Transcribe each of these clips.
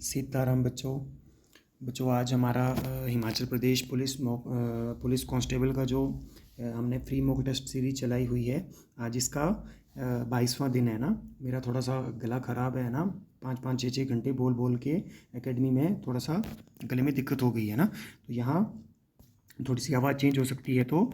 सीताराम बच्चों। आज हमारा हिमाचल प्रदेश पुलिस कांस्टेबल का जो हमने फ्री मॉक टेस्ट सीरीज चलाई हुई है, आज इसका 22वां दिन है ना। मेरा थोड़ा सा गला ख़राब है ना, 5-5 6 घंटे बोल बोल के एकेडमी में थोड़ा सा गले में दिक्कत हो गई है ना, तो यहाँ थोड़ी सी आवाज़ चेंज हो सकती है, तो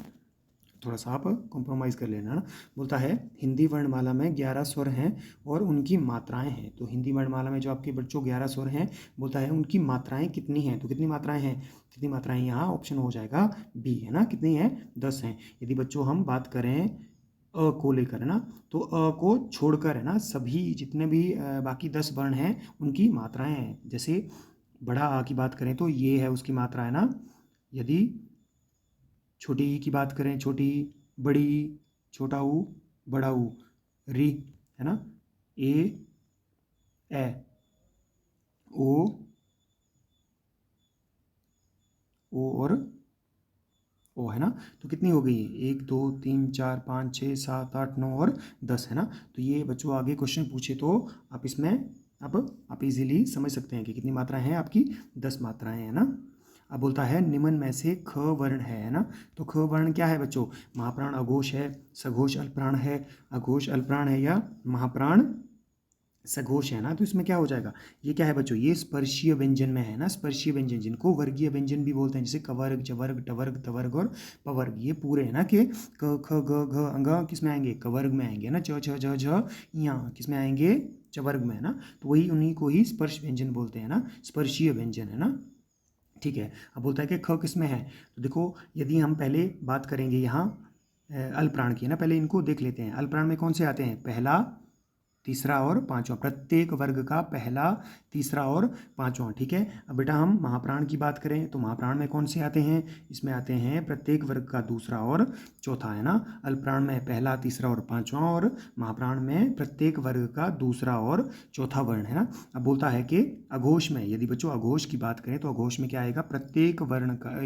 थोड़ा सा आप कॉम्प्रोमाइज़ कर लेना ना। बोलता है हिंदी वर्णमाला में 11 स्वर हैं और उनकी मात्राएं हैं। तो हिंदी वर्णमाला में जो आपके बच्चों 11 स्वर हैं, बोलता है उनकी मात्राएं कितनी हैं। तो कितनी मात्राएं हैं, यहाँ ऑप्शन हो जाएगा बी, है ना। कितनी है, 10 हैं। यदि बच्चों हम बात करें अ को लेकर, है ना, तो अ को छोड़कर, है ना, सभी जितने भी बाकी 10 वर्ण हैं उनकी मात्राएं हैं। जैसे बड़ा आ की बात करें तो ये है उसकी मात्रा, है ना। यदि छोटी ई की बात करें, छोटी ई, बड़ी ई, छोटा ऊ, बड़ा ऊ, री, है ना, ए ओ और ओ, है ना। तो कितनी हो गई, 1 2 3 4 5 6 7 8 9 और 10, है ना। तो ये बच्चों आगे क्वेश्चन पूछे तो आप इसमें अब आप इजीली समझ सकते हैं कि कितनी मात्राएं हैं आपकी, 10 मात्राएं, है ना। अब बोलता है निम्न में से ख वर्ण है ना। तो ख वर्ण क्या है बच्चों, महाप्राण अघोष है, सघोष अल्पप्राण है, अघोष अल्पप्राण है, या महाप्राण सघोष है ना। तो इसमें क्या हो जाएगा, ये क्या है बच्चों, ये स्पर्शीय व्यंजन में है ना। स्पर्शीय व्यंजन जिनको वर्गीय व्यंजन भी बोलते हैं, जैसे कवर्ग, जवर्ग, टवर्ग, तवर्ग और पवर्ग, ये पूरे है ना कि क ख ग घ अंग किस में आएंगे, कवर्ग में आएंगे ना। च छ झ झ यहाँ किस में आएंगे, चवर्ग में, है ना। तो वही उन्हीं को ही स्पर्श व्यंजन बोलते हैं ना, स्पर्शीय व्यंजन, है ना। ठीक है। अब बोलता है कि ख किस में है। तो देखो, यदि हम पहले बात करेंगे यहाँ अल्पप्राण की, है ना, पहले इनको देख लेते हैं। अल्पप्राण में कौन से आते हैं, पहला, तीसरा और पांचवा। प्रत्येक वर्ग का पहला, तीसरा और पांचवा। ठीक है। अब बेटा हम महाप्राण की बात करें तो महाप्राण में कौन से आते हैं, इसमें आते हैं प्रत्येक वर्ग का दूसरा और चौथा, है ना। अल्पप्राण में पहला, तीसरा और पांचवा, और महाप्राण में प्रत्येक वर्ग का दूसरा और चौथा वर्ण, है ना। अब बोलता है कि अघोष में, यदि बच्चों अघोष की बात करें तो अघोष में क्या आएगा, प्रत्येक वर्ण का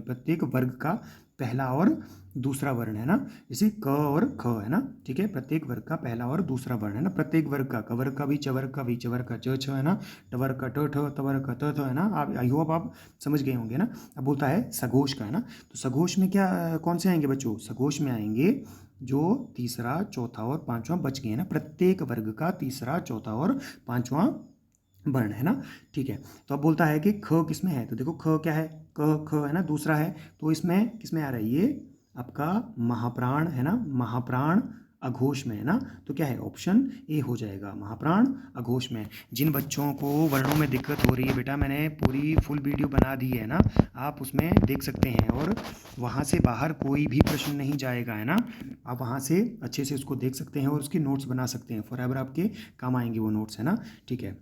प्रत्येक वर्ग का पहला और दूसरा वर्ण, है ना। जैसे क और ख, है ना। ठीक है, प्रत्येक वर्ग का पहला और दूसरा वर्ण, है ना। प्रत्येक वर्ग का, कवर्ग का भी, चवर्ग का भी, चवर्ग का च छ, है ना, टवर्ग का ट ठ, तवर्ग का त थ, है ना। आप आई होप आप समझ गए होंगे ना। अब बोलता है सघोष का, है ना। तो सघोष में क्या कौन से आएंगे बच्चों, सघोष में आएंगे जो तीसरा, चौथा और पांचवा बच गए, है ना। प्रत्येक वर्ग का तीसरा, चौथा और पांचवा वर्ण, है ना। ठीक है। तो अब बोलता है कि ख किसमें है। तो देखो ख क्या है, क ख, है ना, दूसरा है। तो इसमें किसमें आ रहा है, ये आपका महाप्राण, है ना, महाप्राण अघोष में, है ना। तो क्या है, ऑप्शन ए हो जाएगा, महाप्राण अघोष में। जिन बच्चों को वर्णों में दिक्कत हो रही है बेटा, मैंने पूरी फुल वीडियो बना दी है ना, आप उसमें देख सकते हैं, और वहाँ से बाहर कोई भी प्रश्न नहीं जाएगा, है ना। आप वहाँ से अच्छे से उसको देख सकते हैं और उसके नोट्स बना सकते हैं, फॉर एवर आपके काम आएंगे वो नोट्स, है ना। ठीक है।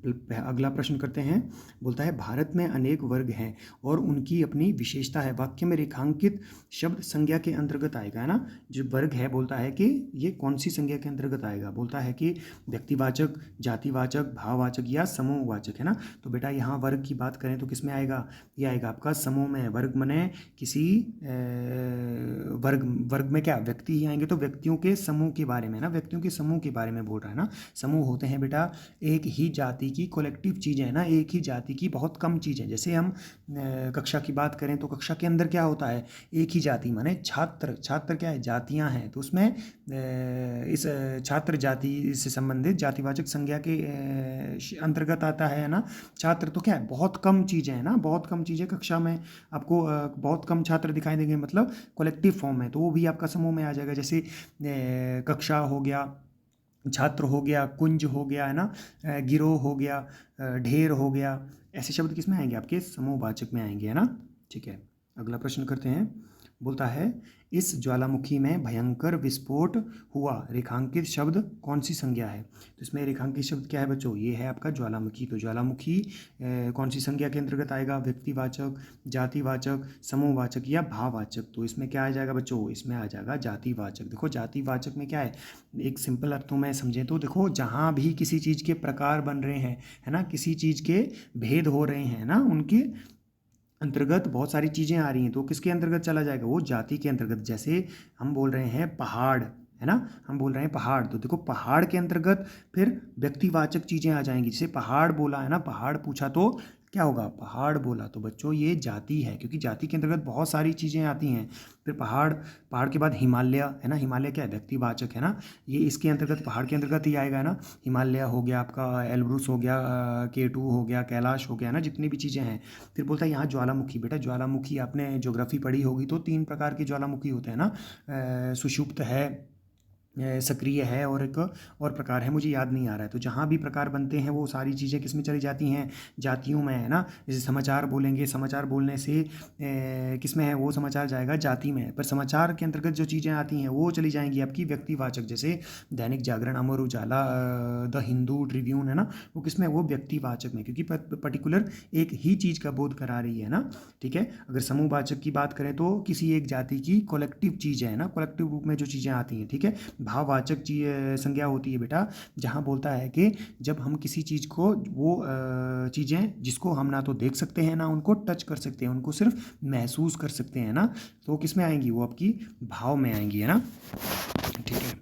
अगला प्रश्न करते हैं। बोलता है भारत में अनेक वर्ग हैं और उनकी अपनी विशेषता है, वाक्य में रेखांकित शब्द संज्ञा के अंतर्गत आएगा, है ना। जो वर्ग है, बोलता है कि ये कौन सी संज्ञा के अंतर्गत आएगा। बोलता है कि व्यक्तिवाचक, जातिवाचक, भाववाचक या समूहवाचक, है ना। तो बेटा यहाँ वर्ग की बात करें तो किस में आएगा, ये आएगा आपका समूह में। वर्ग मने किसी वर्ग में क्या, व्यक्ति ही आएंगे, तो व्यक्तियों के समूह के बारे में ना, व्यक्तियों के समूह के बारे में बोल रहा है ना। समूह होते हैं बेटा एक ही जाति की कलेक्टिव चीज़ है ना, एक ही जाति की बहुत कम चीज़ है। जैसे हम कक्षा की बात करें तो कक्षा के अंदर क्या होता है, एक ही जाति माने छात्र, छात्र क्या है, जातियां हैं। तो उसमें इस छात्र जाति से संबंधित जातिवाचक संज्ञा के अंतर्गत आता है ना। छात्र तो क्या है, बहुत कम चीज़ें हैं ना, बहुत कम चीज़ें कक्षा में आपको बहुत कम छात्र दिखाई देंगे, मतलब कलेक्टिव फॉर्म है, तो वो भी आपका समूह में आ जाएगा। जैसे कक्षा हो गया, छात्र हो गया, कुंज हो गया, है ना, गिरोह हो गया, ढेर हो गया, ऐसे शब्द किस में आएंगे, आपके समूहवाचक में आएंगे, है ना। ठीक है। अगला प्रश्न करते हैं। बोलता है इस ज्वालामुखी में भयंकर विस्फोट हुआ, रेखांकित शब्द कौन सी संज्ञा है। तो इसमें रेखांकित शब्द क्या है बच्चों, ये है आपका ज्वालामुखी। तो ज्वालामुखी कौन सी संज्ञा के अंतर्गत आएगा, व्यक्तिवाचक, जातिवाचक, समूहवाचक या भाववाचक। तो इसमें क्या आ जाएगा बच्चों, इसमें आ जाएगा जातिवाचक। देखो जातिवाचक में क्या है, एक सिंपल अर्थों में समझें तो देखो, जहाँ भी किसी चीज़ के प्रकार बन रहे हैं, है ना, किसी चीज़ के भेद हो रहे हैं ना, उनके अंतर्गत बहुत सारी चीज़ें आ रही हैं, तो किसके अंतर्गत चला जाएगा, वो जाति के अंतर्गत। जैसे हम बोल रहे हैं पहाड़, है है ना, हम बोल रहे हैं पहाड़, तो देखो पहाड़ के अंतर्गत फिर व्यक्तिवाचक चीज़ें आ जाएंगी। जैसे पहाड़ बोला है ना, पहाड़ पूछा तो क्या होगा, पहाड़ बोला तो बच्चों ये जाति है, क्योंकि जाति के अंतर्गत बहुत सारी चीज़ें आती हैं। फिर पहाड़, पहाड़ के बाद हिमालय है ना, हिमालय क्या है, व्यक्तिवाचक है ना, ये इसके अंतर्गत पहाड़ के अंतर्गत ही आएगा ना। हिमालय हो गया आपका, एल्ब्रुस हो गया, K2 हो गया, कैलाश हो गया ना, जितनी भी चीज़ें हैं। फिर बोलता है यहाँ ज्वालामुखी, बेटा ज्वालामुखी आपने ज्योग्राफी पढ़ी होगी तो 3 प्रकार के ज्वालामुखी होते हैं ना, सुषुप्त है, सक्रिय है, और एक और प्रकार है, मुझे याद नहीं आ रहा है। तो जहाँ भी प्रकार बनते हैं वो सारी चीज़ें किस में चली जाती हैं, जातियों में, है ना। जैसे समाचार बोलेंगे, समाचार बोलने से किस में है, वो समाचार जाएगा जाति में। पर समाचार के अंतर्गत जो चीज़ें आती हैं वो चली जाएंगी आपकी व्यक्तिवाचक। जैसे दैनिक जागरण, अमर उजाला, द हिंदू, ट्रिब्यून, है ना, वो किस में, वो व्यक्तिवाचक में, क्योंकि पर्टिकुलर एक ही चीज़ का बोध करा रही है ना। ठीक है, अगर समूहवाचक की बात करें तो किसी एक जाति की कलेक्टिव चीज़ है ना, कलेक्टिव रूप में जो चीज़ें आती हैं। ठीक है, भाववाचक संज्ञा होती है बेटा, जहाँ बोलता है कि जब हम किसी चीज़ को, वो चीज़ें जिसको हम ना तो देख सकते हैं ना उनको टच कर सकते हैं, उनको सिर्फ महसूस कर सकते हैं ना, तो किस में आएंगी, वो आपकी भाव में आएंगी, है ना। ठीक है,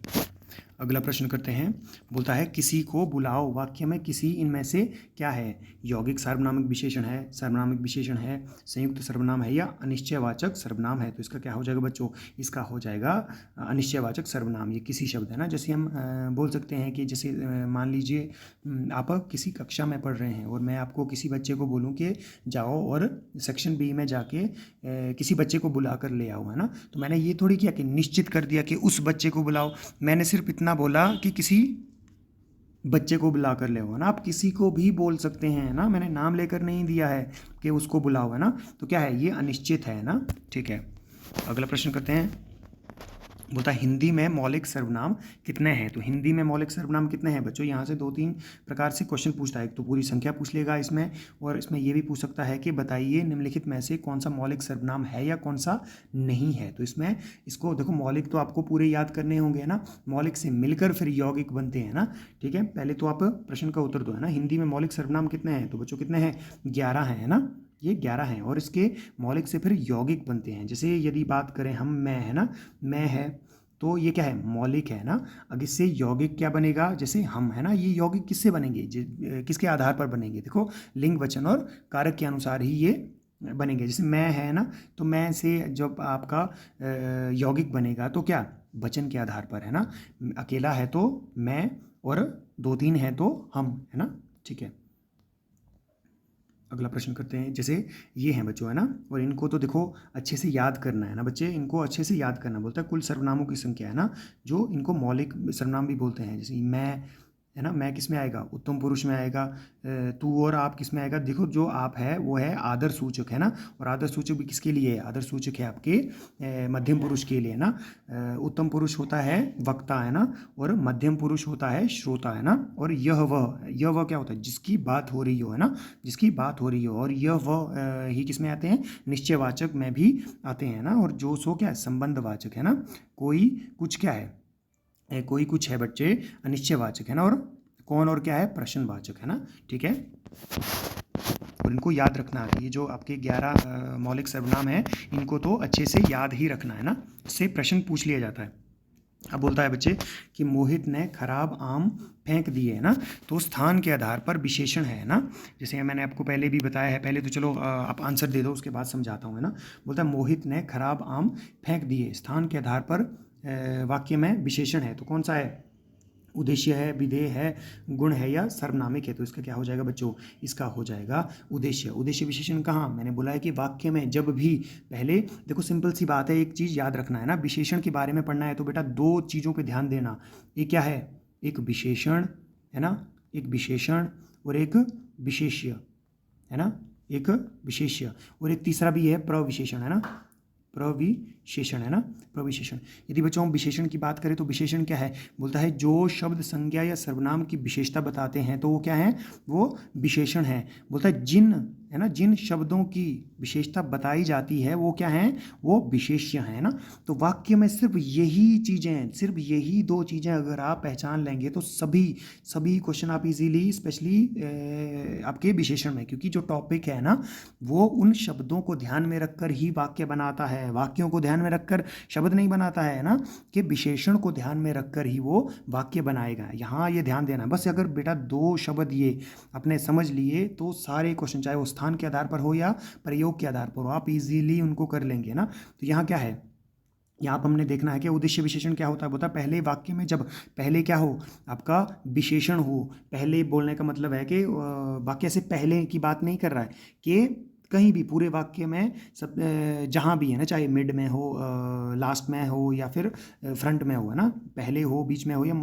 अगला प्रश्न करते हैं। बोलता है किसी को बुलाओ, वाक्य में किसी इनमें से क्या है, यौगिक सार्वनामिक विशेषण है, सर्वनामिक विशेषण है, संयुक्त सर्वनाम है, या अनिश्चयवाचक सर्वनाम है। तो इसका क्या हो जाएगा बच्चों, इसका हो जाएगा अनिश्चयवाचक सर्वनाम। ये किसी शब्द है ना, जैसे हम बोल सकते हैं कि जैसे मान लीजिए आप किसी कक्षा में पढ़ रहे हैं और मैं आपको किसी बच्चे को बोलूँ कि जाओ और सेक्शन बी में जाके किसी बच्चे को बुला कर ले आओ, है ना। तो मैंने ये थोड़ी किया कि निश्चित कर दिया कि उस बच्चे को बुलाओ, मैंने सिर्फ इतना बोला कि किसी बच्चे को बुला कर ले आओ, है ना। आप किसी को भी बोल सकते हैं ना, मैंने नाम लेकर नहीं दिया है कि उसको बुलाओ, है ना। तो क्या है, ये अनिश्चित है ना। ठीक है, अगला प्रश्न करते हैं। बोलता है हिंदी में मौलिक सर्वनाम कितने हैं। तो हिंदी में मौलिक सर्वनाम कितने हैं बच्चों, यहाँ से 2-3 प्रकार से क्वेश्चन पूछता है। एक तो पूरी संख्या पूछ लेगा इसमें, और इसमें ये भी पूछ सकता है कि बताइए निम्नलिखित में से कौन सा मौलिक सर्वनाम है या कौन सा नहीं है। तो इसमें इसको देखो, मौलिक तो आपको पूरे याद करने होंगे ना, मौलिक से मिलकर फिर यौगिक बनते हैं ना। ठीक है, पहले तो आप प्रश्न का उत्तर दो, है ना। हिंदी में मौलिक सर्वनाम कितने हैं, तो बच्चों कितने हैं, 11 हैं, है ना। ये 11 हैं, और इसके मौलिक से फिर यौगिक बनते हैं। जैसे यदि बात करें हम, मैं, है ना, मैं है, तो ये क्या है, मौलिक है ना। अब इससे यौगिक क्या बनेगा, जैसे हम, है ना, ये यौगिक किससे बनेंगे, किसके आधार पर बनेंगे, देखो लिंग, वचन और कारक के अनुसार ही ये बनेंगे। जैसे मैं है ना, तो मैं से जब आपका यौगिक बनेगा तो क्या, वचन के आधार पर, है ना। अकेला है तो मैं, और 2-3 है तो हम, है ना। ठीक है, अगला प्रश्न करते हैं। जैसे ये हैं बच्चों, है ना, और इनको तो देखो अच्छे से याद करना है ना बच्चे, इनको अच्छे से याद करना। बोलता है कुल सर्वनामों की संख्या, है ना, जो इनको मौलिक सर्वनाम भी बोलते हैं। जैसे मैं, है ना, मैं किस में आएगा, उत्तम पुरुष में आएगा। तू और आप किस में आएगा, देखो जो आप है वो है आदर सूचक, है ना, और आदर सूचक भी किसके लिए है, आदर सूचक है आपके मध्यम पुरुष के लिए ना। उत्तम पुरुष होता है वक्ता, है ना, और मध्यम पुरुष होता है श्रोता, है ना। और यह वह क्या होता है, जिसकी बात हो रही हो, है ना, जिसकी बात हो रही हो। और यह वह ही किस में आते हैं, निश्चयवाचक में भी आते हैं ना। और जो सो क्या है, संबंधवाचक, है ना। कोई कुछ क्या है, कोई कुछ है बच्चे, अनिश्चयवाचक, है ना। और कौन और क्या है, प्रश्नवाचक, है ना। ठीक है, और इनको याद रखना है। ये जो आपके 11 मौलिक सर्वनाम हैं, इनको तो अच्छे से याद ही रखना है ना, इससे प्रश्न पूछ लिया जाता है। अब बोलता है बच्चे कि मोहित ने खराब आम फेंक दिए, है ना। तो स्थान के आधार पर विशेषण है ना, जैसे मैंने आपको पहले भी बताया है। पहले तो चलो आप आंसर दे दो, उसके बाद समझाता हूँ, है ना। बोलता है मोहित ने खराब आम फेंक दिए, स्थान के आधार पर वाक्य में विशेषण है, तो कौन सा है, उद्देश्य है, विधेय है, गुण है, या सर्वनामिक है। तो इसका क्या हो जाएगा बच्चों, इसका हो जाएगा उद्देश्य। उद्देश्य विशेषण कहाँ, मैंने बोला है कि वाक्य में जब भी, पहले देखो सिंपल सी बात है, एक चीज़ याद रखना है ना, विशेषण के बारे में पढ़ना है तो बेटा 2 चीज़ों पे ध्यान देना। एक क्या है, एक विशेषण, है ना, एक विशेषण, और एक विशेष्य, है ना, एक विशेष्य, और एक तीसरा भी है प्रविशेषण, है ना, प्रविशेषण, है ना, प्रविशेषण। यदि बच्चों हम विशेषण की बात करें तो विशेषण क्या है, बोलता है जो शब्द संज्ञा या सर्वनाम की विशेषता बताते हैं तो वो क्या है, वो विशेषण है। बोलता है जिन, है ना, जिन शब्दों की विशेषता बताई जाती है वो क्या हैं, वो विशेष्य हैं ना। तो वाक्य में सिर्फ यही चीज़ें, सिर्फ यही दो चीज़ें अगर आप पहचान लेंगे तो सभी सभी क्वेश्चन आप इजीली, स्पेशली आपके विशेषण में, क्योंकि जो टॉपिक है ना वो उन शब्दों को ध्यान में रखकर ही वाक्य बनाता है, वाक्यों को ध्यान में रखकर शब्द नहीं बनाता है ना, कि विशेषण को ध्यान में रखकर ही वो वाक्य बनाएगा। यहाँ ये ध्यान देना, बस अगर बेटा दो शब्द ये अपने समझ लिए तो सारे क्वेश्चन, चाहे वो स्थान के आधार पर हो या प्रयोग के आधार पर हो, आप इजीली उनको कर लेंगे ना। तो यहाँ क्या है, यहाँ पर हमने देखना है कि उद्देश्य विशेषण क्या होता है। बोलता है पहले वाक्य में जब पहले क्या हो, आपका विशेषण हो। पहले बोलने का मतलब है कि वाक्य से पहले की बात नहीं कर रहा है, कि कहीं भी पूरे वाक्य में सब जहाँ भी है ना, चाहे मिड में हो, लास्ट में हो या फिर फ्रंट में हो, है ना, पहले हो, बीच में हो या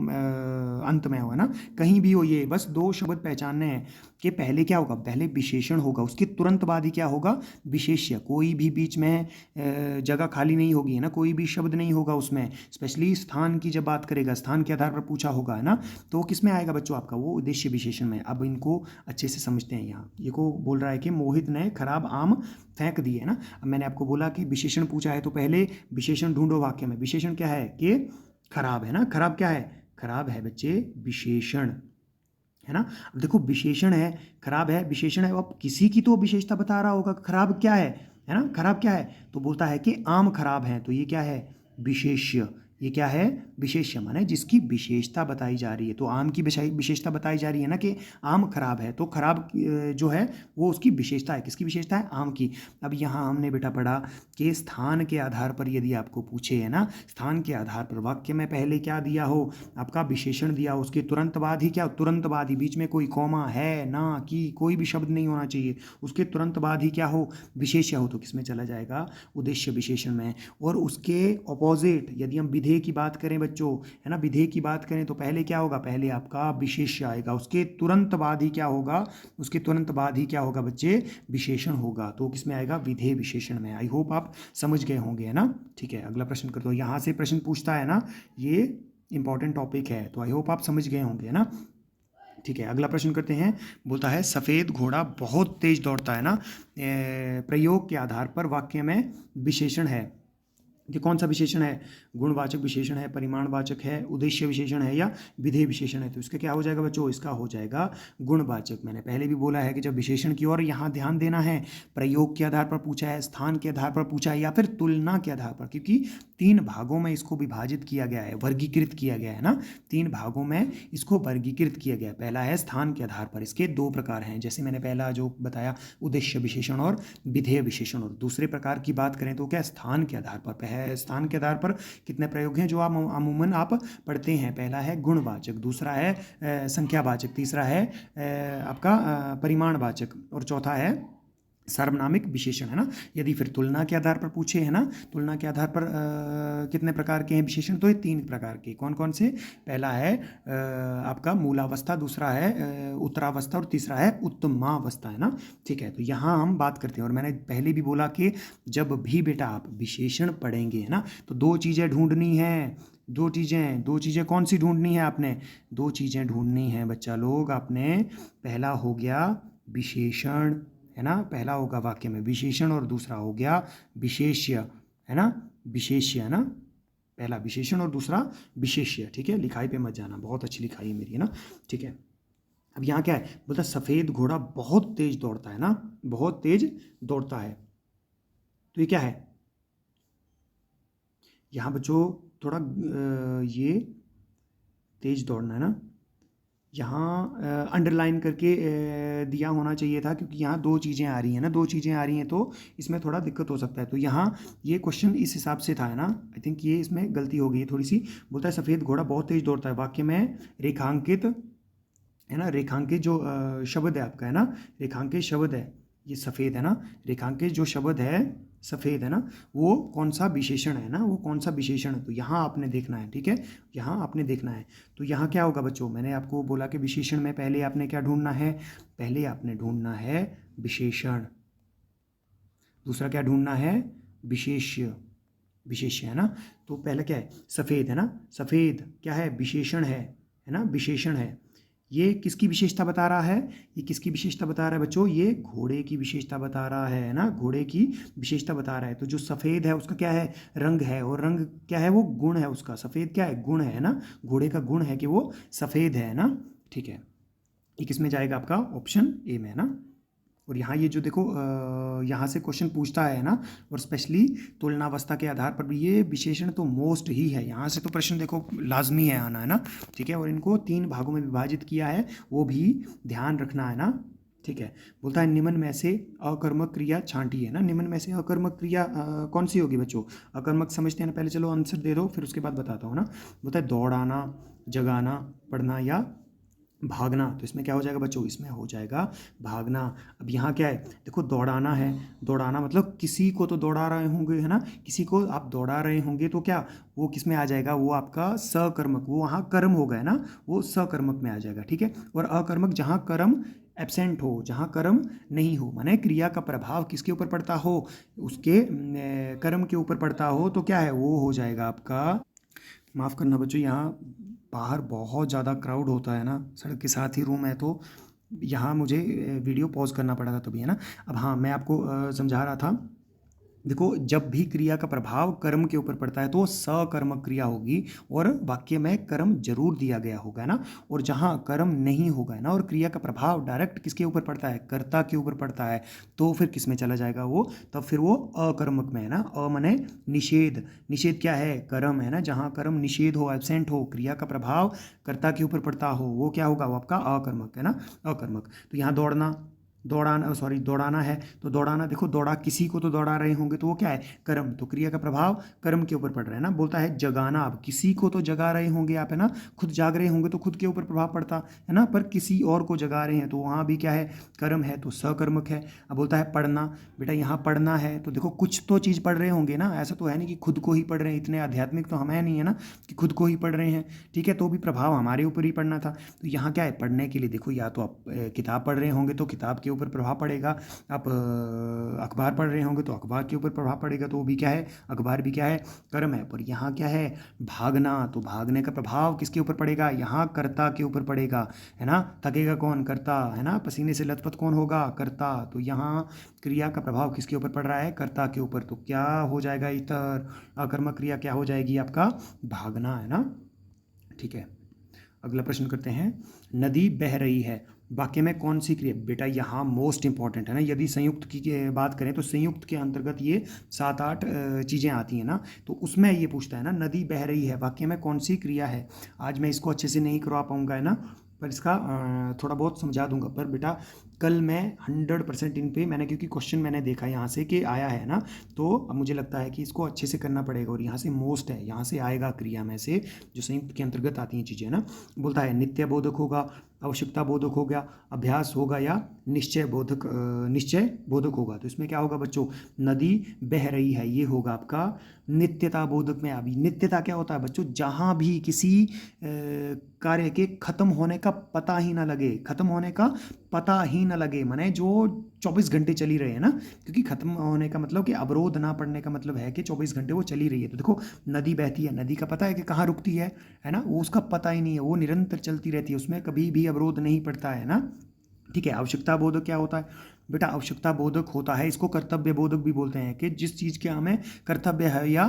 अंत में हो, है ना, कहीं भी हो, ये बस दो शब्द पहचानने हैं कि पहले क्या होगा, पहले विशेषण होगा, उसके तुरंत बाद ही क्या होगा, विशेष्य। कोई भी बीच में जगह खाली नहीं होगी, है ना, कोई भी शब्द नहीं होगा उसमें। स्पेशली स्थान की जब बात करेगा, स्थान के आधार पर पूछा होगा, है ना, तो किस में आएगा बच्चों, आपका वो उद्देश्य विशेषण में। अब इनको अच्छे से समझते हैं। यहाँ ये को बोल रहा है कि मोहित ने खराब आम फेंक दिए, है ना। अब मैंने आपको बोला कि विशेषण पूछा है तो पहले विशेषण ढूंढो वाक्य में। विशेषण क्या है, कि खराब, है ना, खराब क्या है, खराब है बच्चे विशेषण, है ना। अब देखो विशेषण है, खराब है, विशेषण है, अब किसी की तो विशेषता बता रहा होगा, खराब क्या है ना, खराब क्या है, तो बोलता है कि आम खराब है, तो ये क्या है, विशेष्य। ये क्या है, विशेष्य, माने जिसकी विशेषता बताई जा रही है। तो आम की विशेषता बताई जा रही है ना, कि आम खराब है, तो खराब जो है वो उसकी विशेषता है, किसकी विशेषता है, आम की। अब यहाँ हमने बेटा पढ़ा कि स्थान के आधार पर यदि आपको पूछे, है ना, स्थान के आधार पर वाक्य में पहले क्या दिया हो, आपका विशेषण दिया हो, उसके तुरंत बाद ही क्या, तुरंत बाद ही, बीच में कोई कॉमा है ना, कि कोई भी शब्द नहीं होना चाहिए, उसके तुरंत बाद ही क्या हो, विशेष्य हो, तो किसमें चला जाएगा, उद्देश्य विशेषण में। और उसके ऑपोजिट यदि हम विधेय की बात करें बच्चों, है ना, विधेय की बात करें तो पहले क्या होगा, पहले आपका विशेष्य आएगा, उसके तुरंत बाद ही क्या होगा, उसके तुरंत बाद ही क्या होगा बच्चे, विशेषण होगा। तो किसमें आएगा, विधेय विशेषण में। आई होप आप समझ गए होंगे, है ना। ठीक है, अगला प्रश्न कर दो। यहाँ से प्रश्न पूछता है ना, ये इंपॉर्टेंट टॉपिक है, तो आई होप आप समझ गए होंगे, है ना। ठीक है, अगला प्रश्न करते हैं। बोलता है सफ़ेद घोड़ा बहुत तेज दौड़ता है ना, प्रयोग के आधार पर वाक्य में विशेषण है, ये कौन सा विशेषण है, गुणवाचक विशेषण है, परिमाणवाचक है, उद्देश्य विशेषण है या विधेय विशेषण है। तो इसका क्या हो जाएगा बच्चों, इसका हो जाएगा गुणवाचक। मैंने पहले भी बोला है कि जब विशेषण की ओर यहाँ ध्यान देना है, प्रयोग के आधार पर पूछा है, स्थान के आधार पर पूछा है या फिर तुलना के आधार पर, क्योंकि 3 भागों में इसको विभाजित किया गया है, वर्गीकृत किया गया है ना, 3 भागों में इसको वर्गीकृत किया गया है। पहला है स्थान के आधार पर, इसके 2 प्रकार हैं, जैसे मैंने पहला जो बताया उद्देश्य विशेषण और विधेय विशेषण। और दूसरे प्रकार की बात करें तो क्या, स्थान के आधार पर। स्थान के आधार पर कितने प्रयोग हैं जो आप अमूमन आप पढ़ते हैं। पहला है गुणवाचक, दूसरा है संख्यावाचक, तीसरा है आपका परिमाणवाचक, और चौथा है सार्वनामिक विशेषण, है ना। यदि फिर तुलना के आधार पर पूछे, है ना, तुलना के आधार पर कितने प्रकार के हैं विशेषण, तो ये 3 प्रकार के। कौन कौन से, पहला है आपका मूलावस्था, दूसरा है उत्तरावस्था और तीसरा है उत्तमावस्था, है ना। ठीक है, तो यहाँ हम बात करते हैं। और मैंने पहले भी बोला कि जब भी बेटा आप विशेषण पढ़ेंगे, है ना, तो 2 चीज़ें ढूंढनी है, 2 चीज़ें कौन सी ढूंढनी है आपने, 2 चीज़ें ढूंढनी है बच्चा लोग आपने। पहला हो गया विशेषण, है ना, पहला होगा वाक्य में विशेषण, और दूसरा हो गया विशेष्य, है ना, विशेष्य, है ना, पहला विशेषण और दूसरा विशेष्य। ठीक है, लिखाई पे मत जाना, बहुत अच्छी लिखाई है मेरी, है ना। ठीक है, अब यहाँ क्या है, बोलता सफ़ेद घोड़ा बहुत तेज दौड़ता है ना, बहुत तेज दौड़ता है, तो ये क्या है, यहाँ बच्चों थोड़ा ये तेज दौड़ना, है ना, यहाँ अंडरलाइन करके दिया होना चाहिए था, क्योंकि यहाँ 2 चीज़ें आ रही हैं ना, 2 चीज़ें आ रही हैं तो इसमें थोड़ा दिक्कत हो सकता है। तो यहाँ ये क्वेश्चन इस हिसाब से था, है ना, आई थिंक ये इसमें गलती हो गई है थोड़ी सी। बोलता है सफ़ेद घोड़ा बहुत तेज दौड़ता है, वाक्य में रेखांकित, है ना, रेखांकित जो शब्द है आपका, है ना, रेखांकित शब्द है ये सफ़ेद, है ना, रेखांकित जो शब्द है सफ़ेद, है ना, वो कौन सा विशेषण है ना, वो कौन सा विशेषण है, तो यहाँ आपने देखना है। ठीक है, यहाँ आपने देखना है। तो यहाँ क्या होगा बच्चों, मैंने आपको बोला कि विशेषण में पहले आपने क्या ढूंढना है, पहले आपने ढूंढना है विशेषण, दूसरा क्या ढूंढना है, विशेष्य, विशेष्य, है ना। तो पहले क्या है, सफ़ेद, है ना, सफ़ेद क्या है, विशेषण है ना, विशेषण है। ये किसकी विशेषता बता रहा है? ये किसकी विशेषता बता रहा है बच्चों? ये घोड़े की विशेषता बता रहा है ना, घोड़े की विशेषता बता रहा है। तो जो सफ़ेद है उसका क्या है? रंग है, और रंग क्या है? वो गुण है उसका। सफ़ेद क्या है? गुण है ना, घोड़े का गुण है कि वो सफ़ेद है ना। ठीक है, ये किस में जाएगा? आपका ऑप्शन ए में है ना। और यहाँ ये जो देखो यहाँ से क्वेश्चन पूछता है ना, और स्पेशली तुलनावस्था के आधार पर भी, ये विशेषण तो मोस्ट ही है, यहाँ से तो प्रश्न देखो लाजमी है आना, है ना। ठीक है, और इनको 3 भागों में विभाजित किया है, वो भी ध्यान रखना है ना। ठीक है, बोलता है निम्न में से अकर्मक क्रिया छांटी है ना। निम्न में से अकर्मक क्रिया कौन सी होगी बच्चों? अकर्मक समझते हैं ना पहले, चलो आंसर दे दो फिर उसके बाद बताता हूँ ना। बोलता है दौड़ाना, जगाना, पढ़ना या भागना। तो इसमें क्या हो जाएगा बच्चों? इसमें हो जाएगा भागना। अब यहाँ क्या है? देखो दौड़ाना है, दौड़ाना मतलब किसी को तो दौड़ा रहे होंगे, है ना। किसी को आप दौड़ा रहे होंगे तो क्या वो किस में आ जाएगा? वो आपका सकर्मक, वो वहाँ कर्म हो गया ना, वो सकर्मक में आ जाएगा। ठीक है, और अकर्मक जहाँ कर्म एब्सेंट हो, जहाँ कर्म नहीं हो, माने क्रिया का प्रभाव किसके ऊपर पड़ता हो? उसके कर्म के ऊपर पड़ता हो, तो क्या है? वो हो जाएगा आपका, माफ़ करना बच्चों, यहाँ बाहर बहुत ज़्यादा क्राउड होता है ना, सड़क के साथ ही रूम है, तो यहाँ मुझे वीडियो पॉज करना पड़ा था तभी, है ना। अब हाँ, मैं आपको समझा रहा था। देखो जब भी क्रिया का प्रभाव कर्म के ऊपर पड़ता है तो सकर्मक क्रिया होगी, और वाक्य में कर्म जरूर दिया गया होगा ना। और जहाँ कर्म नहीं होगा ना, और क्रिया का प्रभाव डायरेक्ट किसके ऊपर पड़ता है? कर्ता के ऊपर पड़ता है, तो फिर किस में चला जाएगा वो? तब फिर वो अकर्मक में है ना। अ मने निषेध, निषेध क्या है? कर्म है ना। जहाँ कर्म निषेध हो, एब्सेंट हो, क्रिया का प्रभाव कर्ता के ऊपर पड़ता हो, वो क्या होगा? वो आपका अकर्मक है ना, अकर्मक। तो यहाँ दौड़ना, दौड़ाना, सॉरी दौड़ाना है, तो दौड़ाना देखो, दौड़ा किसी को तो दौड़ा रहे होंगे, तो वो क्या है? कर्म। तो क्रिया का प्रभाव कर्म के ऊपर पड़ रहा है ना। बोलता है जगाना, अब किसी को तो जगा रहे होंगे आप, है ना। खुद जाग रहे होंगे तो खुद के ऊपर प्रभाव पड़ता है ना, पर किसी और को जगा रहे हैं तो वहाँ भी क्या है? कर्म है, तो सकर्मक है। अब बोलता है पढ़ना, बेटा यहाँ पढ़ना है तो देखो कुछ तो चीज़ पढ़ रहे होंगे ना, ऐसा तो है नहीं कि खुद को ही पढ़ रहे हैं, इतने आध्यात्मिक तो हम है नहीं, है ना, कि खुद को ही पढ़ रहे हैं। ठीक है, तो भी प्रभाव हमारे ऊपर ही पड़ना था। तो यहाँ क्या है? पढ़ने के लिए देखो, या तो आप किताब पढ़ रहे होंगे तो किताब के ऊपर प्रभाव पड़ेगा, आप अखबार पढ़ रहे होंगे तो अखबार के ऊपर प्रभाव पड़ेगा, तो वो भी क्या है? अखबार भी क्या है? कर्म है। पर यहाँ क्या है? भागना, तो भागने का प्रभाव किसके ऊपर पड़ेगा? यहाँ कर्ता के ऊपर पड़ेगा, है ना। थकेगा कौन? कर्ता, है ना। पसीने से लथपथ कौन होगा? कर्ता। तो यहाँ क्रिया का प्रभाव किसके ऊपर पड़ रहा है? कर्ता के ऊपर। तो क्या हो जाएगा? इतर अकर्मक क्रिया क्या हो जाएगी? आपका भागना, है ना। ठीक है, अगला प्रश्न करते हैं। नदी बह रही है, वाक्य में कौन सी क्रिया? बेटा यहाँ मोस्ट इंपॉर्टेंट है ना, यदि संयुक्त की बात करें तो संयुक्त के अंतर्गत ये 7-8 चीज़ें आती हैं ना, तो उसमें ये पूछता है ना, नदी बह रही है, वाक्य में कौन सी क्रिया है। आज मैं इसको अच्छे से नहीं करवा पाऊंगा, है ना, पर इसका थोड़ा बहुत समझा दूंगा। पर बेटा कल मैं 100% इन पे मैंने, क्योंकि क्वेश्चन मैंने देखा यहाँ से कि आया है ना, तो अब मुझे लगता है कि इसको अच्छे से करना पड़ेगा, और यहाँ से मोस्ट है, यहाँ से आएगा क्रिया में से जो संयुक्त के अंतर्गत आती हैं चीज़ें ना। बोलता है नित्य बोधक होगा, आवश्यकता बोधक हो गया, अभ्यास होगा, या निश्चय बोधक होगा। तो इसमें क्या होगा बच्चों? नदी बह रही है, ये होगा आपका नित्यता बोधक में। अभी नित्यता क्या होता है बच्चों? जहाँ भी किसी कार्य के खत्म होने का पता ही ना लगे, खत्म होने का पता ही ना लगे, माने जो 24 घंटे चली रहे हैं ना, क्योंकि खत्म होने का मतलब कि अवरोध ना पड़ने का मतलब है कि 24 घंटे वो चली रही है। तो देखो नदी बहती है, नदी का पता है कि कहाँ रुकती है ना, वो उसका पता ही नहीं है, वो निरंतर चलती रहती है, उसमें कभी भी अवरोध नहीं पड़ता है ना। ठीक है, आवश्यकता बोधक क्या होता है बेटा? आवश्यकता बोधक होता है, इसको कर्तव्य बोधक भी बोलते हैं, कि जिस चीज़ के हमें कर्तव्य है, या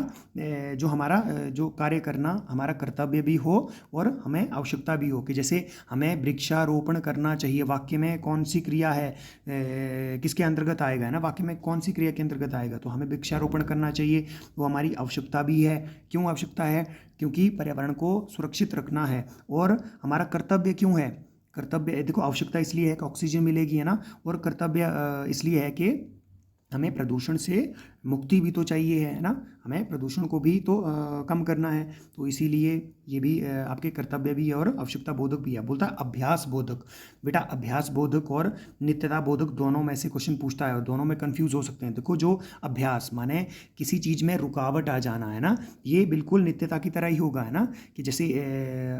जो हमारा जो कार्य करना हमारा कर्तव्य भी हो और हमें आवश्यकता भी हो, कि जैसे हमें वृक्षारोपण करना चाहिए, वाक्य में कौन सी क्रिया है? किसके अंतर्गत आएगा, है ना, वाक्य में कौन सी क्रिया के अंतर्गत आएगा? तो हमें वृक्षारोपण करना चाहिए, वो हमारी आवश्यकता भी है। क्यों आवश्यकता है? क्योंकि पर्यावरण को सुरक्षित रखना है, और हमारा कर्तव्य क्यों है? कर्तव्य देखो, आवश्यकता इसलिए है कि ऑक्सीजन मिलेगी, है ना, और कर्तव्य इसलिए है कि हमें प्रदूषण से मुक्ति भी तो चाहिए, है ना, हमें प्रदूषण को भी तो कम करना है, तो इसीलिए ये भी आपके कर्तव्य भी है और आवश्यकता बोधक भी है। बोलता है अभ्यास बोधक। बेटा अभ्यास बोधक और नित्यता बोधक दोनों में से क्वेश्चन पूछता है, और दोनों में कंफ्यूज हो सकते हैं। देखो जो अभ्यास माने किसी चीज़ में रुकावट आ जाना, है ना, ये बिल्कुल नित्यता की तरह ही होगा, है ना, कि जैसे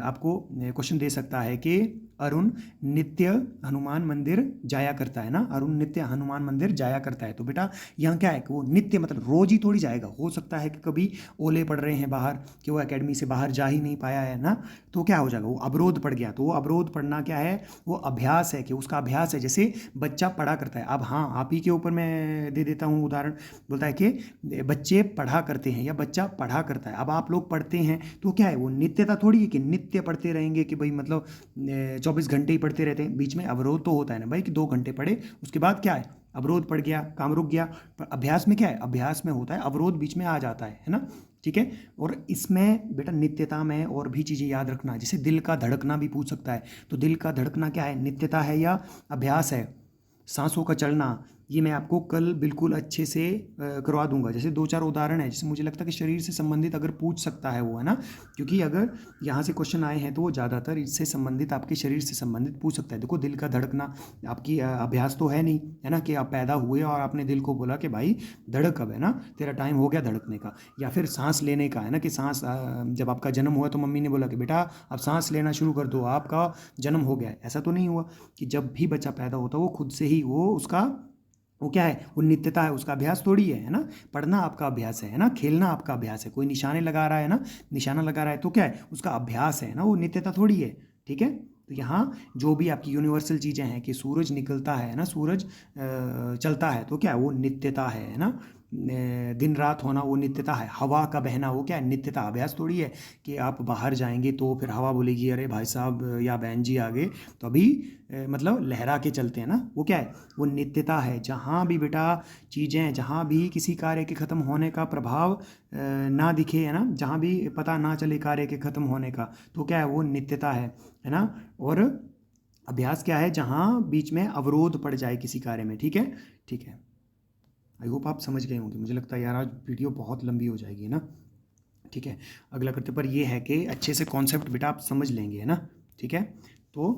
आपको क्वेश्चन दे सकता है कि अरुण नित्य हनुमान मंदिर जाया करता है ना, अरुण नित्य हनुमान मंदिर जाया करता है। तो बेटा यहाँ क्या है कि वो नित्य नित्य मतलब रोज ही थोड़ी जाएगा, हो सकता है कि कभी ओले पड़ रहे हैं बाहर कि वो एकेडमी से बाहर जा ही नहीं पाया है ना, तो क्या हो जाएगा, वो अवरोध पड़ गया। तो वो अवरोध पड़ना क्या है, वो अभ्यास है कि उसका अभ्यास है, जैसे बच्चा पढ़ा करता है। अब हाँ, आप ही के ऊपर मैं दे देता हूँ उदाहरण, बोलता है कि बच्चे पढ़ा करते हैं या बच्चा पढ़ा करता है। अब आप लोग पढ़ते हैं तो क्या है, वो नित्यता थोड़ी है कि नित्य पढ़ते रहेंगे कि भाई मतलब 24 घंटे ही पढ़ते रहते हैं। बीच में अवरोध तो होता है ना भाई कि 2 घंटे पढ़े, उसके बाद क्या है, अवरोध पड़ गया, काम रुक गया। पर अभ्यास में क्या है, अभ्यास में होता है अवरोध बीच में आ जाता है ना, ठीक है। और इसमें बेटा नित्यता में और भी चीज़ें याद रखना, जैसे दिल का धड़कना भी पूछ सकता है। तो दिल का धड़कना क्या है, नित्यता है या अभ्यास है। सांसों का चलना, ये मैं आपको कल बिल्कुल अच्छे से करवा दूंगा। जैसे 2-4 उदाहरण है, जैसे मुझे लगता है कि शरीर से संबंधित अगर पूछ सकता है वो, है ना, क्योंकि अगर यहाँ से क्वेश्चन आए हैं तो वो ज़्यादातर इससे संबंधित, आपके शरीर से संबंधित पूछ सकता है। देखो दिल का धड़कना आपकी अभ्यास तो है नहीं, है ना, कि आप पैदा हुए और आपने दिल को बोला कि भाई धड़क अब, है ना, तेरा टाइम हो गया धड़कने का। या फिर सांस लेने का, है ना, कि सांस जब आपका जन्म हुआ तो मम्मी ने बोला कि बेटा अब सांस लेना शुरू कर दो, आपका जन्म हो गया है। ऐसा तो नहीं हुआ कि जब भी बच्चा पैदा होता है वो खुद से ही वो उसका वो क्या है, वो नित्यता है, उसका अभ्यास थोड़ी है ना। पढ़ना आपका अभ्यास है ना, खेलना आपका अभ्यास है। कोई निशाने लगा रहा है ना, निशाना लगा रहा है तो क्या है, उसका अभ्यास है ना, वो नित्यता थोड़ी है, ठीक है। तो यहाँ जो भी आपकी यूनिवर्सल चीज़ें हैं कि सूरज निकलता है ना, सूरज चलता है तो क्या है, वो नित्यता है ना। दिन रात होना वो नित्यता है। हवा का बहना वो क्या है, नित्यता। अभ्यास थोड़ी है कि आप बाहर जाएंगे तो फिर हवा बोलेगी अरे भाई साहब या बहन जी आ गए, तो अभी मतलब लहरा के चलते हैं ना, वो क्या है, वो नित्यता है। जहाँ भी बेटा चीज़ें, जहाँ भी किसी कार्य के ख़त्म होने का प्रभाव ना दिखे, है ना, जहाँ भी पता ना चले कार्य के ख़त्म होने का, तो क्या है, वो नित्यता है ना। और अभ्यास क्या है, जहाँ बीच में अवरोध पड़ जाए किसी कार्य में, ठीक है, ठीक है। आई होप आप समझ गए होंगे। मुझे लगता है यार आज वीडियो बहुत लंबी हो जाएगी, है ना, ठीक है। अगला करते पर ये है कि अच्छे से कॉन्सेप्ट बेटा आप समझ लेंगे, है ना, ठीक है। तो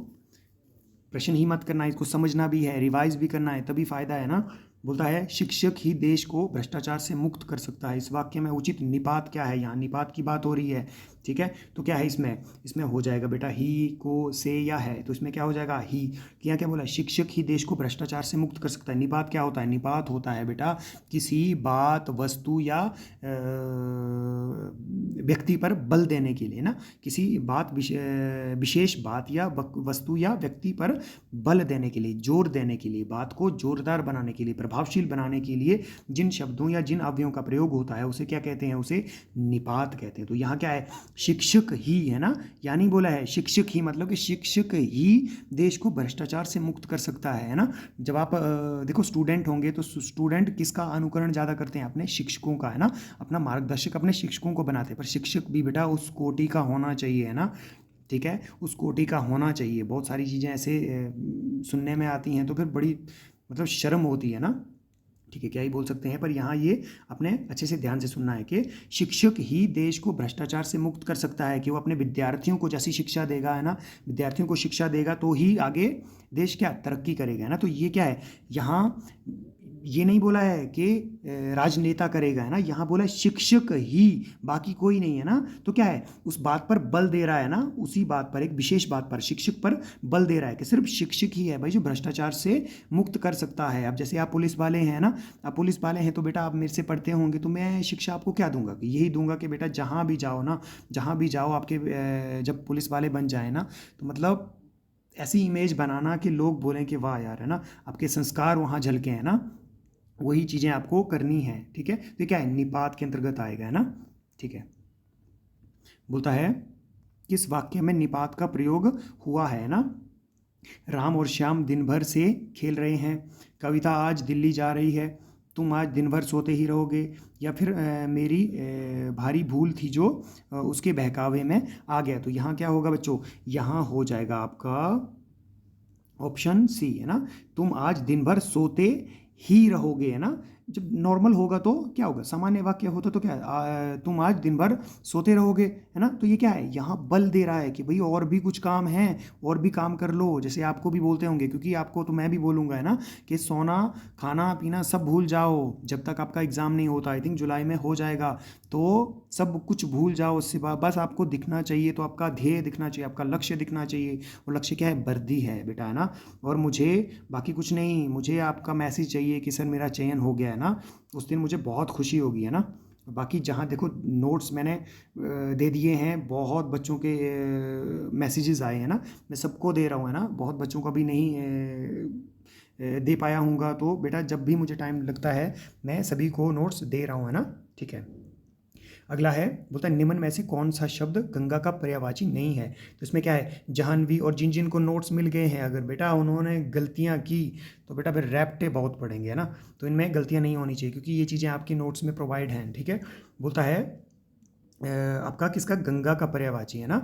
प्रश्न ही मत करना, इसको समझना भी है, रिवाइज भी करना है, तभी फायदा है ना। बोलता है शिक्षक ही देश को भ्रष्टाचार से मुक्त कर सकता है। इस वाक्य में उचित निपात क्या है, यहाँ निपात की बात हो रही है, ठीक है। तो क्या है इसमें, इसमें हो जाएगा बेटा ही को से या है, तो इसमें क्या हो जाएगा ही। यहाँ क्या बोला है, शिक्षक ही देश को भ्रष्टाचार से मुक्त कर सकता है। निपात क्या होता है, निपात होता है बेटा किसी बात, वस्तु या व्यक्ति पर बल देने के लिए ना, किसी बात विशेष बात या वस्तु या व्यक्ति पर बल देने के लिए, जोर देने के लिए, बात को जोरदार बनाने के लिए, प्रभावशील बनाने के लिए जिन शब्दों या जिन अवयवों का प्रयोग होता है उसे क्या कहते हैं, उसे निपात कहते हैं। तो यहाँ क्या है, शिक्षक ही, है ना, यानी बोला है शिक्षक ही, मतलब कि शिक्षक ही देश को भ्रष्टाचार से मुक्त कर सकता है ना। जब आप देखो स्टूडेंट होंगे तो स्टूडेंट किसका अनुकरण ज़्यादा करते हैं, अपने शिक्षकों का, है ना, अपना मार्गदर्शक अपने शिक्षकों को बनाते हैं। पर शिक्षक भी बेटा उस कोटि का होना चाहिए, है ना, ठीक है, उस कोटि का होना चाहिए। बहुत सारी चीज़ें ऐसे सुनने में आती हैं तो फिर बड़ी मतलब शर्म होती है ना, ठीक है, क्या ही बोल सकते हैं। पर यहाँ ये अपने अच्छे से ध्यान से सुनना है कि शिक्षक ही देश को भ्रष्टाचार से मुक्त कर सकता है, कि वो अपने विद्यार्थियों को जैसी शिक्षा देगा, है ना, विद्यार्थियों को शिक्षा देगा तो ही आगे देश क्या तरक्की करेगा, है ना। तो ये क्या है, यहाँ ये नहीं बोला है कि राजनेता करेगा, है ना, यहाँ बोला है शिक्षक ही, बाकी कोई नहीं, है ना। तो क्या है, उस बात पर बल दे रहा है ना, उसी बात पर, एक विशेष बात पर, शिक्षक पर बल दे रहा है कि सिर्फ शिक्षक ही है भाई जो भ्रष्टाचार से मुक्त कर सकता है। अब जैसे आप पुलिस वाले हैं ना, आप पुलिस वाले हैं तो बेटा आप मेरे से पढ़ते होंगे, तो मैं शिक्षा आपको क्या दूंगा, कि यही दूंगा कि बेटा जहाँ भी जाओ ना, जहाँ भी जाओ आपके जब पुलिस वाले बन जाए ना, तो मतलब ऐसी इमेज बनाना कि लोग बोलें कि वाह यार, है ना, आपके संस्कार वहाँ झलके, हैं ना, वही चीज़ें आपको करनी है, ठीक है। तो क्या है, निपात के अंतर्गत आएगा, है ना, ठीक है। बोलता है किस वाक्य में निपात का प्रयोग हुआ है ना, राम और श्याम दिन भर से खेल रहे हैं, कविता आज दिल्ली जा रही है, तुम आज दिन भर सोते ही रहोगे, या फिर मेरी भारी भूल थी जो उसके बहकावे में आ गया। तो यहाँ क्या होगा बच्चों, यहाँ हो जाएगा आपका ऑप्शन सी, है ना, तुम आज दिन भर सोते ही रहोगे, है ना। जब नॉर्मल होगा तो क्या होगा, सामान्य वाक्य होता तो क्या तुम आज दिन भर सोते रहोगे, है ना। तो ये क्या है, यहाँ बल दे रहा है कि भाई और भी कुछ काम है, और भी काम कर लो। जैसे आपको भी बोलते होंगे, क्योंकि आपको तो मैं भी बोलूँगा, है ना, कि सोना खाना पीना सब भूल जाओ जब तक आपका एग्ज़ाम नहीं होता। आई थिंक जुलाई में हो जाएगा, तो सब कुछ भूल जाओ, उससे बस आपको दिखना चाहिए, तो आपका ध्येय दिखना चाहिए, आपका लक्ष्य दिखना चाहिए। और लक्ष्य क्या है, वर्दी है बेटा, है ना। और मुझे बाकी कुछ नहीं, मुझे आपका मैसेज चाहिए कि सर मेरा चयन हो गया है ना, उस दिन मुझे बहुत खुशी होगी, है ना। बाकी जहाँ देखो नोट्स मैंने दे दिए हैं, बहुत बच्चों के मैसेजेस आए हैं ना, मैं सबको दे रहा हूँ, है ना, बहुत बच्चों का भी नहीं दे पाया हूँगा, तो बेटा जब भी मुझे टाइम लगता है मैं सभी को नोट्स दे रहा हूँ, है ना, ठीक है। अगला है, बोलता है निम्न में से कौन सा शब्द गंगा का पर्यायवाची नहीं है। तो इसमें क्या है, जाह्नवी और जिन जिन को नोट्स मिल गए हैं, अगर बेटा उन्होंने गलतियां की तो बेटा फिर रैप्टे बहुत पड़ेंगे, है ना। तो इनमें गलतियां नहीं होनी चाहिए क्योंकि ये चीज़ें आपके नोट्स में प्रोवाइड हैं, ठीक है। बोलता है आपका किसका गंगा का पर्यायवाची, है ना,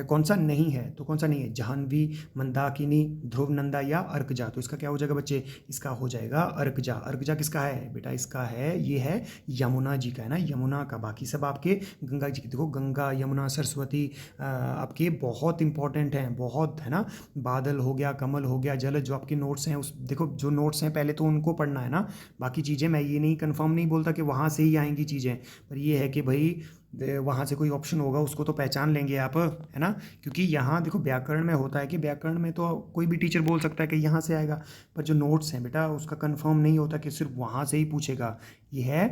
कौन सा नहीं है, तो कौन सा नहीं है, जाह्नवी, मंदाकिनी, ध्रुवनंदा या अर्कजा। तो इसका क्या हो जाएगा बच्चे, इसका हो जाएगा अर्कजा। अर्कजा किसका है बेटा, इसका है, ये है यमुना जी का, है ना, यमुना का। बाकी सब आपके गंगा जी की, देखो गंगा, यमुना, सरस्वती आपके बहुत इंपॉर्टेंट हैं, बहुत, है ना। बादल हो गया, कमल हो गया, जल, जो आपके नोट्स हैं उस देखो जो नोट्स हैं पहले तो उनको पढ़ना है ना। बाकी चीज़ें मैं ये नहीं कंफर्म नहीं बोलता कि वहाँ से ही आएंगी चीज़ें, पर ये है कि भाई वहाँ से कोई ऑप्शन होगा उसको तो पहचान लेंगे आप, है ना। क्योंकि यहाँ देखो व्याकरण में होता है कि व्याकरण में तो कोई भी टीचर बोल सकता है कि यहाँ से आएगा, पर जो नोट्स हैं बेटा उसका कंफर्म नहीं होता कि सिर्फ वहाँ से ही पूछेगा। ये है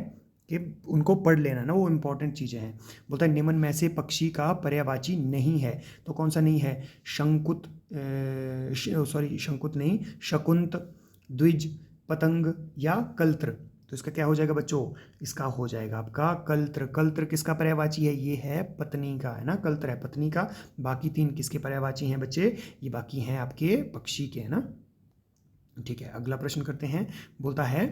कि उनको पढ़ लेना ना, वो इंपॉर्टेंट चीज़ें हैं। बोलता है निम्न में से पक्षी का पर्यायवाची नहीं है, तो कौन सा नहीं है, शंकुत, सॉरी शंकुत नहीं, शकुंत, द्विज, पतंग या कल्त्र। तो इसका क्या हो जाएगा बच्चों, इसका हो जाएगा आपका कल्त्र। कल्त्र किसका पर्यायवाची है, ये है पत्नी का, है ना, कल्त्र है पत्नी का। बाकी तीन किसके पर्यायवाची हैं बच्चे, ये बाकी हैं आपके पक्षी के, है ना, ठीक है। अगला प्रश्न करते हैं, बोलता है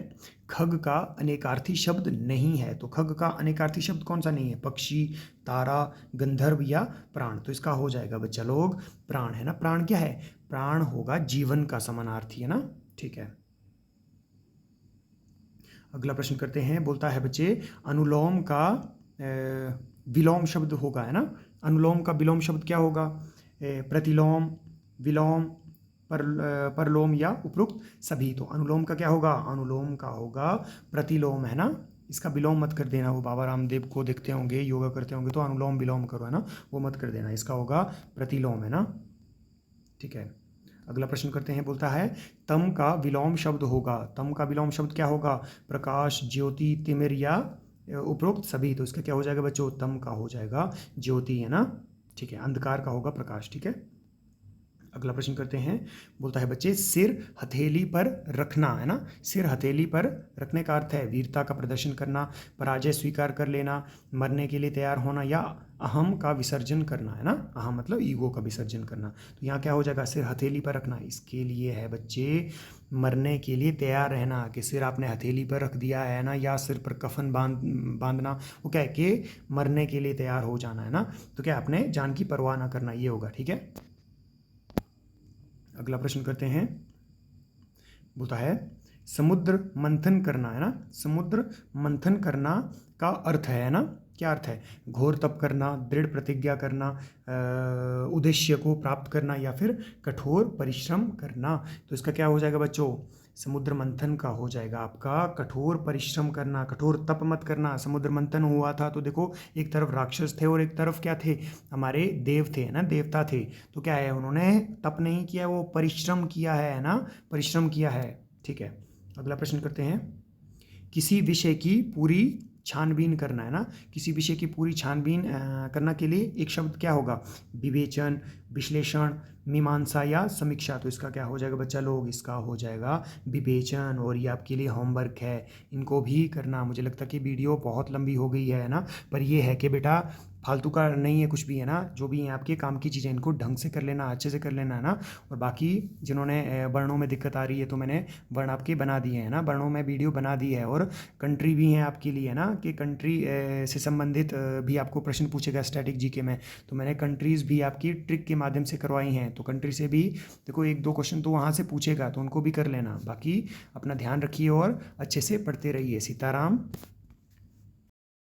खग का अनेकार्थी शब्द नहीं है। तो खग का अनेकार्थी शब्द कौन सा नहीं है, पक्षी, तारा, गंधर्व या प्राण। तो इसका हो जाएगा बच्चा लोग प्राण, है ना। प्राण क्या है, प्राण होगा जीवन का समानार्थी, है ना, ठीक है। अगला प्रश्न करते हैं, बोलता है बच्चे अनुलोम का विलोम शब्द होगा, है ना। अनुलोम का विलोम शब्द क्या होगा, प्रतिलोम, विलोम, परलोम या उपरोक्त सभी। तो अनुलोम का क्या होगा, अनुलोम का होगा प्रतिलोम, है ना। इसका विलोम मत कर देना, वो बाबा रामदेव को देखते होंगे योगा करते होंगे तो अनुलोम विलोम करो, है ना, वो मत कर देना। इसका होगा प्रतिलोम, है ना, ठीक है। अगला प्रश्न करते हैं, बोलता है तम का विलोम शब्द होगा। तम का विलोम शब्द क्या होगा, प्रकाश, ज्योति, तिमिर या उपरोक्त सभी। तो इसका क्या हो जाएगा बच्चों, तम का हो जाएगा ज्योति, है ना, ठीक है। अंधकार का होगा प्रकाश, ठीक है। अगला प्रश्न करते हैं, बोलता है बच्चे सिर हथेली पर रखना, है ना। सिर हथेली पर रखने का अर्थ है वीरता का प्रदर्शन करना, पराजय स्वीकार कर लेना, मरने के लिए तैयार होना या अहम का विसर्जन करना, है ना। अहम मतलब ईगो का विसर्जन करना। तो यहाँ क्या हो जाएगा, सिर हथेली पर रखना। इसके लिए है बच्चे मरने के लिए तैयार रहना, कि सिर आपने हथेली पर रख दिया है ना, या सिर पर कफन बांधना, वो क्या है कि मरने के लिए तैयार हो जाना, है ना। तो क्या आपने जान की परवाह ना करना, ये होगा, ठीक है। अगला प्रश्न करते हैं, बोलता है समुद्र मंथन करना, है ना। समुद्र मंथन करना का अर्थ है ना, क्या अर्थ है, घोर तप करना, दृढ़ प्रतिज्ञा करना, उद्देश्य को प्राप्त करना या फिर कठोर परिश्रम करना। तो इसका क्या हो जाएगा बच्चों, समुद्र मंथन का हो जाएगा आपका कठोर परिश्रम करना, कठोर तप मत करना। समुद्र मंथन हुआ था तो देखो एक तरफ राक्षस थे और एक तरफ क्या थे, हमारे देव थे, ना, देवता थे। तो क्या है, उन्होंने तप नहीं किया, वो परिश्रम किया है ना, परिश्रम किया है, ठीक है। अगला प्रश्न करते हैं, किसी विषय की पूरी छानबीन करना, है ना। किसी विषय की पूरी छानबीन करना के लिए एक शब्द क्या होगा, विवेचन, विश्लेषण, मीमांसा या समीक्षा। तो इसका क्या हो जाएगा बच्चा लोग, इसका हो जाएगा विवेचन। और ये आपके लिए होमवर्क है, इनको भी करना। मुझे लगता है कि वीडियो बहुत लंबी हो गई है ना, पर ये है कि बेटा फालतू का नहीं है कुछ भी, है ना। जो भी है आपके काम की चीज़ें इनको ढंग से कर लेना, अच्छे से कर लेना, है ना। और बाकी जिन्होंने वर्णों में दिक्कत आ रही है तो मैंने वर्ण आपके बना दिए हैं ना, वर्णों में वीडियो बना दी है। और कंट्री भी है आपके लिए, है ना, कि कंट्री से संबंधित भी आपको प्रश्न पूछेगा स्टैटिक जीके में। तो मैंने कंट्रीज़ भी आपकी ट्रिक के माध्यम से करवाई हैं, तो कंट्री से भी देखो एक दो क्वेश्चन तो वहाँ से पूछेगा, तो उनको भी कर लेना। बाकी अपना ध्यान रखिए और अच्छे से पढ़ते रहिए। सीताराम।